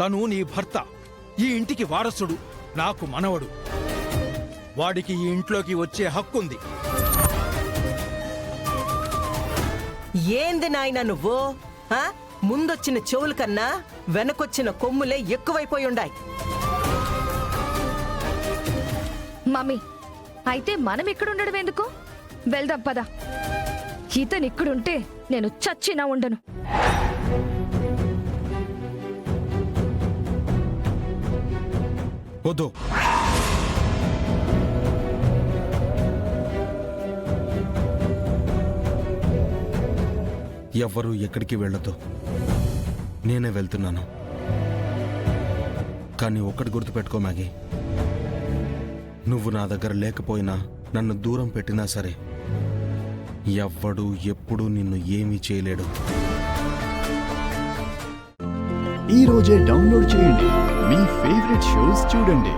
తను నీ భర్త, ఈ ఇంటికి వారసుడు, నాకు మనవడు. వాడికి ఈ ఇంట్లోకి వచ్చే హక్కుంది. ఏంది నాయనా నువ్వు? ముందొచ్చిన చెవుల కన్నా వెనకొచ్చిన కొమ్ములే ఎక్కువైపోయుండాయి. మమ్మీ, అయితే మనం ఇక్కడుండడం ఎందుకు? వెళ్దాం పద. ఇతను ఇక్కడుంటే నేను చచ్చినా ఉండను. వద్దు. ఎవ్వరూ ఎక్కడికి వెళ్ళొద్దు. నేనే వెళ్తున్నాను. కానీ ఒక్కటి గుర్తుపెట్టుకో మ్యాగీ, నువ్వు నా దగ్గర లేకపోయినా, నన్ను దూరం పెట్టినా సరే, ఎవ్వడూ ఎప్పుడూ నిన్ను ఏమీ చేయలేడు. ఈ రోజే డౌన్లోడ్ చేయండి. మీ ఫేవరెట్ షోస్ చూడండి.